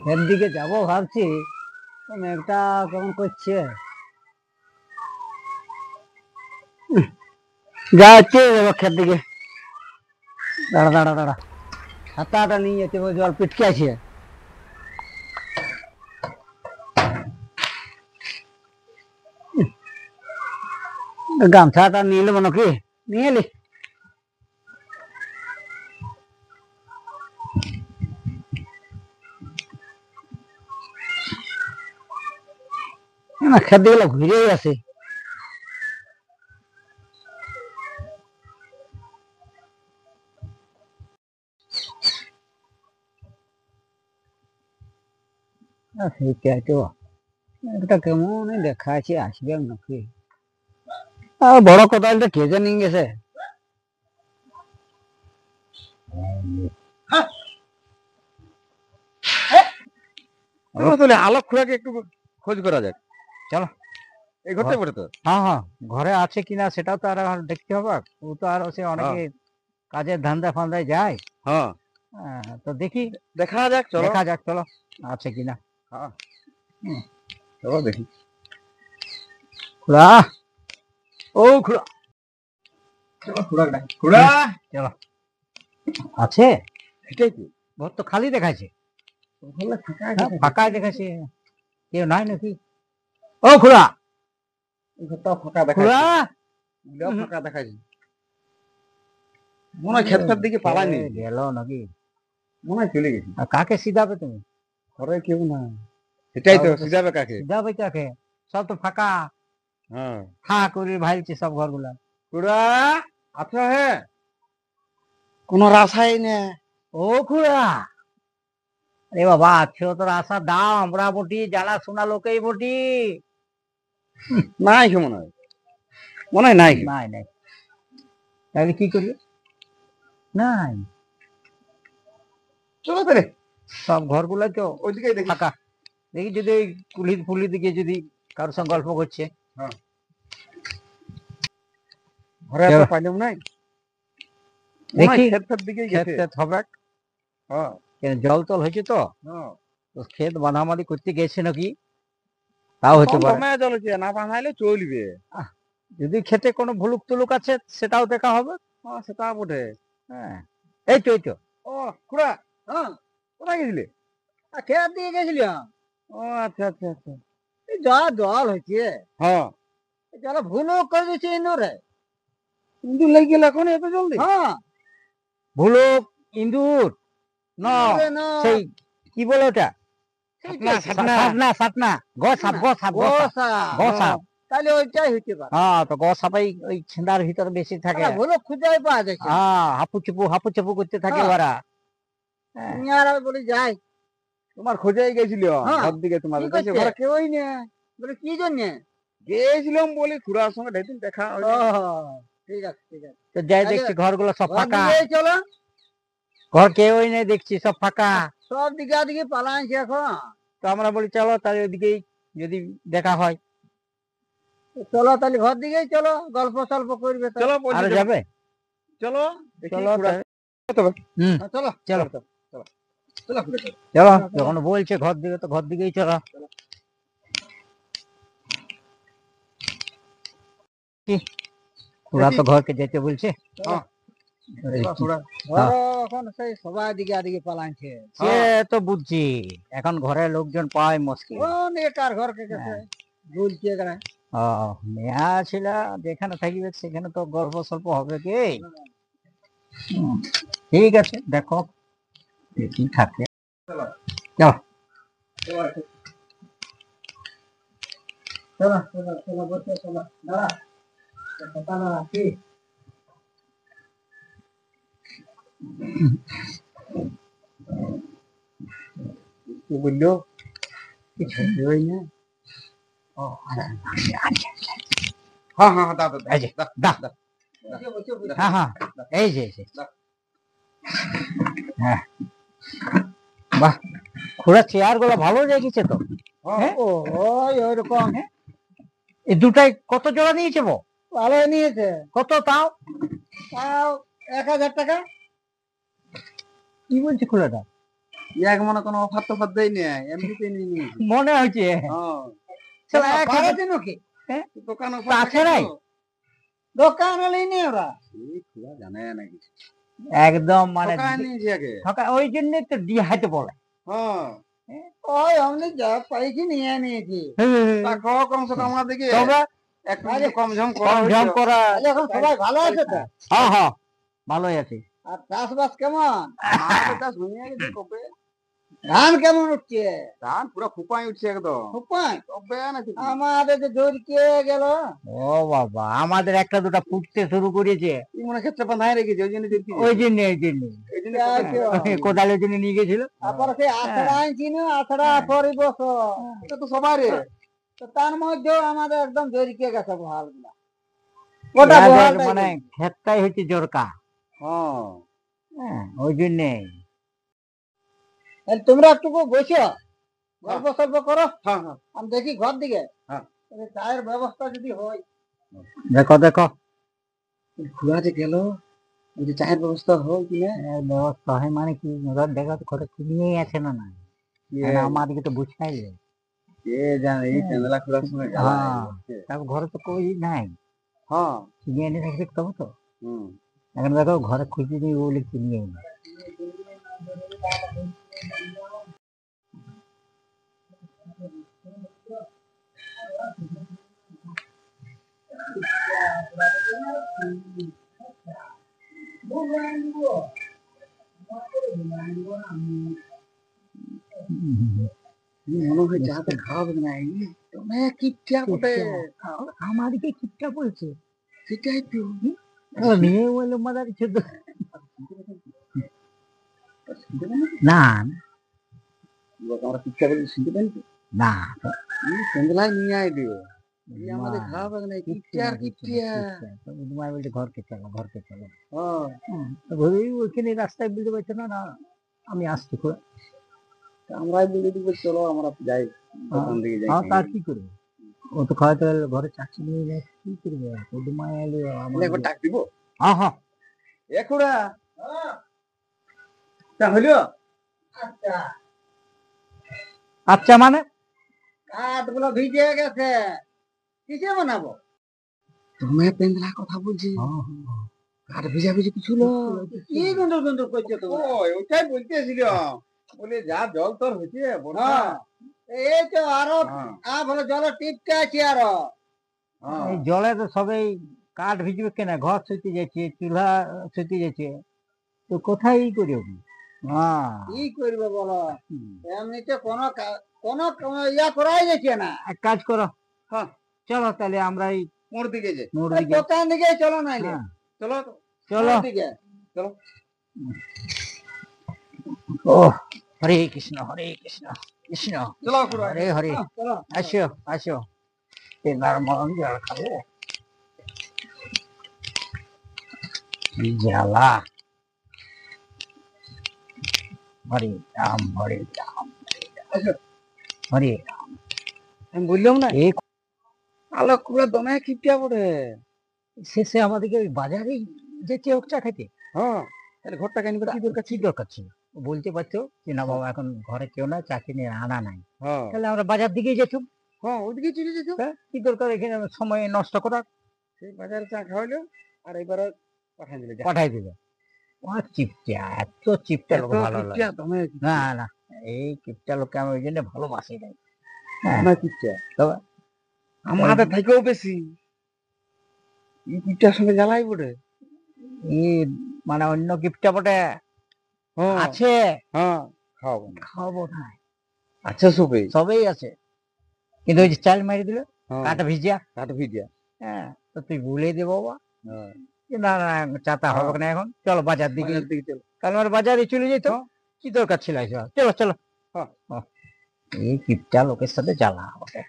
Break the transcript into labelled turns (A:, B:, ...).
A: এর দিকে যাবো ভাবছি, মেঘটা কেমন করছে। যাচ্ছি যাবো ক্ষেত দিকে। দাঁড়া দাঁড়া দাঁড়া, ছাতাটা নিয়ে যেতে জল পিটকে আছে। গামছাটা নিয়ে নেবো নাকি? নিয়ে এলি? না, ক্ষেত দিকে ঘুরেই আছে। সেটাই তো, একটা কেমন দেখা আছে, আসবে নাকি? বড় কোদালটা কে যে নিয়ে গেছে।
B: তাহলে আলোক খুড়াকে একটু খোঁজ করা যাক।
A: চলো,
B: এই ঘরটাই পড়ে তো।
A: হ্যাঁ হ্যাঁ, ঘরে আছে কিনা সেটাও তো আর দেখতে হবে। ও তো আর সে অনেকে কাজের ধান্দা ফান্দায় যায়।
B: হ্যাঁ,
A: তো দেখি,
B: দেখা যাক, চলো
A: দেখা যাক, চলো আছে কিনা।
B: হ্যাঁ, চলো দেখি।
A: খুড়া, ও খুড়া,
B: চলো খুড়া ডাক। খুড়া
A: চলো। আছে?
B: এটাই তো
A: ঘর তো খালি দেখাচ্ছে। ফাঁকাই দেখাচ্ছে, কেউ নাই নাকি? ও খুড়া,
B: ঘরটাও ফাঁকা দেখাচ্ছে।
A: খুড়া
B: ফাঁকা দেখাচ্ছে, মনে হয় ক্ষেত দিকে পালায়নি,
A: গেল নাকি?
B: মনে হয় চলে গেছি।
A: কাকে সিধাবে তুমি?
B: ঘরে কেউ না, সেটাই তো সিধাবে কাকে?
A: সিধাবে কাকে? সব তো ফাঁকা,
B: হ্যাঁ,
A: ফাঁ করে ভাইলছে সব ঘরগুলা।
B: খুড়া আচ্ছা, হ্যাঁ কোনো রাসাই না।
A: ও খুড়া, আরে বাবা, আছো তোর আশা দাও, আমরা বটি জানা শোনা লোকেই বটি।
B: নাই মনে হয়, মনে হয় নাই।
A: নাই নাই, তাহলে কি করি? নাই,
B: চলো তাহলে
A: সব ঘরগুলা তো
B: ওইদিকে দেখি।
A: ফাঁকা। দেখি যদি ওই কুলি ফুলি দিকে যদি কারোর সঙ্গে গল্প করছে।
B: হ্যাঁ, ঘরে তো পাইলাম নাই,
A: দেখি
B: ক্ষেত দিকে গেছে।
A: ক্ষেত হবে,
B: হ্যাঁ
A: জল টল হয়েছে তো,
B: হ্যাঁ,
A: ক্ষেত বাঁধামালি করতে গেছে নাকি, তাও হতে পারে।
B: জল হচ্ছে না, বানাইলে চলবে।
A: যদি খেতে কোনো ভুলুক তুলুক আছে সেটাও দেখা হবে।
B: হ্যাঁ সেটা বটে।
A: হ্যাঁ, এই তো এই তো।
B: ও খুড়া, হ্যাঁ কোথায় গেছিলে?
A: খেত দিয়ে গেছিলি?
B: ও আচ্ছা আচ্ছা আচ্ছা,
A: জল জল হয়েছে,
B: হ্যাঁ
A: জল ভুলুক করে দিচ্ছে ইন্দুরে।
B: ইন্দুর লেগে গেল এখন এত জলদি?
A: হ্যাঁ, ভুলুক, ইন্দুর, সেই কি বলে ওটা, সাতনা, তাহলে ওইটাই হইতে পারে। হ্যাঁ, তো সাপাই ওই ছেঁদার ভিতরে বেশি থাকে। ভুলুক খুঁজে পাওয়া যাচ্ছে। হ্যাঁ, হাপু চুপু করতে থাকে ওরা। বলে যাই,
B: তোমার খোঁজাই গেছিল ঘর দিকে, তোমার ঘরে কেউই না।
A: বলে কি জন্য
B: গেছিলাম বলি খুড়ার সঙ্গে ঢেদিন দেখা।
A: ঠিক আছে ঠিক আছে, তো যাই দেখছি ঘরগুলো সব ফাঁকা। চলো, ঘর কেউই নেই দেখছি, সব ফাঁকা, সব দিকে দিকে পালাইছে এখন। তো আমরা বলি চলো তাহলে ওইদিকেই যদি দেখা হয়, চলো তাহলে ঘর দিকেই চলো, গল্প সল্প করবে।
B: চলো
A: আর যাবে,
B: চলো
A: চলো
B: চলো
A: চলো
B: চলো,
A: চলো, যখন বলছে ঘর দিকে তো ঘর দিকেই চলো। খুড়া তো ঘরকে যেতে বলছে। এখন সেই সবাই দিকে আদিকে পালাইছে, সে তো বুঝছি। এখন ঘরে লোকজন পাওয়াই মুশকিল, কার ঘর কে গেছে বলছি। এখানে মেয়া ছিল, যেখানে থাকবে সেখানে তো গল্প সল্প হবে কি। ঠিক আছে, দেখো কি থাকে। চলো চলো চলো চলো চলো বসে চলো, দাঁড়া কি
B: বললো
A: কিছু হই না। ও
B: হ্যাঁ হ্যাঁ, দাদা
A: হ্যাঁ হ্যাঁ, এই যে হ্যাঁ, বাহ, খুড়া চেয়ার গুলো ভালো রেখেছে তো। ওইরকম এই দুটাই কত জোড়া নিয়েছে? ভালো নিয়েছে। কত তাও? তাও 1000 টাকা। কি বলছে খুড়াটা?
B: ইয়াক মনে কোনো অফার টফার দেয় না, এমনিতেই নিয়ে নিয়েছি।
A: মনে হচ্ছে
B: হ্যাঁ
A: চলো এক
C: পারে দিন কি
A: হ্যাঁ?
B: দোকান
A: তা আছে নাই?
C: দোকান হলেই নেই ওরা।
B: খোলা জানে নাকি
A: একদম মানে
B: দোকান নিয়েছি আগে।
A: ঠকা, ওই জন্য তো ডিহাইতে বলে।
B: হ্যাঁ
C: ওই অমনি যা পাইছি নিয়ে নিয়েছি।
B: তা কও কমসে কম আমার দিকে
A: তবে
B: একটু যদি কম ঝম করা
A: কম ঝম
B: হইতো।
A: করা।
C: তাহলে এখন সবাই ভালো আছে তো?
A: হ্যাঁ হ্যাঁ ভালোই আছে।
C: আর চাষবাস কেমন?
B: আমাদের চাষ হয়ে গেছে কবে।
C: ধান কেমন উঠছে?
B: ধান পুরো ফুপাই উঠছে একদম।
C: উপায়
B: কবে নাকি
C: আমাদের যে জড়কে গেল।
A: ও বাবা, আমাদের একটা দুটা ফুটতে শুরু করেছে।
B: এই মনে ক্ষেত্রে বাঁধাই রেখেছে ওই জন্য দেখছি।
A: ওই জন্য ওই জন্য
B: এই জন্য
A: কোদালের জন্য নিয়ে গেছিল।
C: তারপর সেই আছড়া আনছি না, আছড়া পরি বছর।
B: এটা তো সবারই।
C: তো তার মধ্যেও আমাদের একদম জড়কে গেছে বহাল গুলা।
A: ইয়াদের মানে ক্ষেতটাই হচ্ছে জোরকা।
B: হ্যাঁ
A: হ্যাঁ ওই জন্যে
C: তোমরা একটু বসো, গল্প সল্প করো,
B: হ্যাঁ হ্যাঁ
C: আমি দেখি ঘর দিকে।
B: হ্যাঁ।
C: চায়ের ব্যবস্থা যদি হয়।
A: দেখো দেখো
B: খোলা যে গেল ওই যে চায়ের ব্যবস্থা হয় কি না?
A: এর ব্যবস্থা হয় মানে কি, দেখো তো ঘরে কিনেই আছে না না, আমাদেরকে তো বুঝাই যায়।
B: কে জানে এই ক্যান্ডেলা খোলার সময় জ্বালা
A: হ্যাঁ তারপর ঘরে তো কই নাই,
B: হ্যাঁ
A: কিনে এনে থাকবে তবে তো।
B: হুম
A: এখন দেখো ঘরে খুঁজে নিই বলে কিনে এনে।
B: মনে হয় চাতে খাওয়াবে না তুমি কিপটা বটে।
A: আমাদেরকে কিপটা বলছে,
B: সেটাই তো
A: নিয়ে বলে মাদার ছিল না
B: আমরা কিপটা বলে শুনতে পাই তো।
A: না
B: ক্যান্ডেলাই নিয়ে আয় দিও আমাদের খাওয়াবে না কিপটা আর কিপটা।
A: তোমার বলছে ঘরকে চলো ঘরকে চলো।
B: হ্যাঁ
A: ওইখানে রাস্তায় বুঝতে পারছো না, না আমি আসছি খুব।
B: আমরাই বলে দিব চলো আমরা যাই দোকান দিকে যাই।
A: হ্যাঁ তার কি করবে, ও তো খাওয়াতে গেলে ঘরে চাকরি নিয়ে যায়, কি করবে ওদুমায় এলে
B: একবার ডাক দিব।
A: হ্যাঁ হ্যাঁ
B: একুড়া তা হইলো।
C: আচ্ছা,
A: আচ্ছা মানে
C: কাঠ গুলো ভিজে গেছে, কিসে বানাবো?
B: তুমি পেন্ডলা কথা বলছি আর ভিজা ভিজা কিছু না।
C: কি গুন্ডুর গুন্ডুর করছো তুমি?
B: ওইটাই বলতেছিল বলে যা জল তোর হয়েছে বর্ষা।
C: এই তো আরো
B: হ্যাঁ
C: ভালো জলের টিপটা আছে আরো।
B: হ্যাঁ
A: এই জলে তো সবাই কাঠ ভিজবে কেনা, ঘর শুতে যাচ্ছে, চুলা শুতে যাচ্ছে, তো কোথায় ই করি ওকে। হ্যাঁ
C: কি করবে বলো, এমনিতে কোনো ইয়া করাই যাচ্ছে না।
A: এক কাজ করো,
B: হ্যাঁ
A: চলো তাহলে আমরা এই
B: মোর দিকে যে
A: মোড়
C: এই
A: দিকে।
C: দোকান দিকে চলো নাইলে।
A: হ্যাঁ
B: চলো
A: চলো
C: মোড় দিকে।
B: চলো
A: ও হরে কৃষ্ণ হরে কৃষ্ণ কৃষ্ণ
B: চলো একুড়া।
A: হরে হরে।
C: চলো।
A: আসো আসো, তেনার মরণ জল খাবো, কি জ্বালা। হরে রাম হরে রাম হরে রাম।
B: আমি বললাম না
A: এই
B: আলো কুড়া দমে কিপটা বটে।
A: শেষে আমাদেরকে ওই বাজারেই যেতে ওটা খাইতে।
B: হ্যাঁ তাহলে ঘরটা কেন কি দরকার
A: কি দরকার ছিল, ও বলতে পারতো যে না বাবা এখন ঘরে কেউ না, চাকরি নিয়ে আনা নাই,
B: হ্যাঁ
A: তাহলে আমরা বাজার দিকেই যেতাম।
B: হ্যাঁ ওদিকে চলে যেত।
A: কি দরকার এখানে সময় নষ্ট করার,
B: সেই বাজারে চা খাওয়াইলো আর এবারে পাঠাই দিলে যা।
A: পাঠাই দিবে। ও চিপটা, এত চিপটা লোক ভালো লাগে
B: কিপটা দমে
A: না না, এই চিপটা লোককে আমি ওই জন্য ভালোবাসি নাই।
B: না কিপটা
A: তবে
B: আমাদের থেকেও বেশি এই কিপটার সঙ্গে জ্বালাই বটে।
A: এই মানে অন্য গিফটটা বটে
B: হ্যাঁ
A: আছে,
B: হ্যাঁ খাওয়াবো না
A: খাওয়াবো না,
B: আচ্ছা সবে
A: সবই আছে, কিন্তু ওই যে চাল মারি দিল
B: হ্যাঁ
A: কাটা ভিজিয়া,
B: কাঠ ভিজা।
A: হ্যাঁ তো তুই ভুলে দে বাবা
B: হ্যাঁ
A: যে না না চাতা হবে না, এখন চলো বাজার দিকে।
B: বাজার দিকে চলো।
A: কারণ আমার বাজারে চলে যেত,
B: হ্যাঁ।
A: কি দরকার ছিল এসব? চলো চলো।
B: হ্যাঁ।
A: এই কিপটা লোকের সাথে জ্বালা বটে।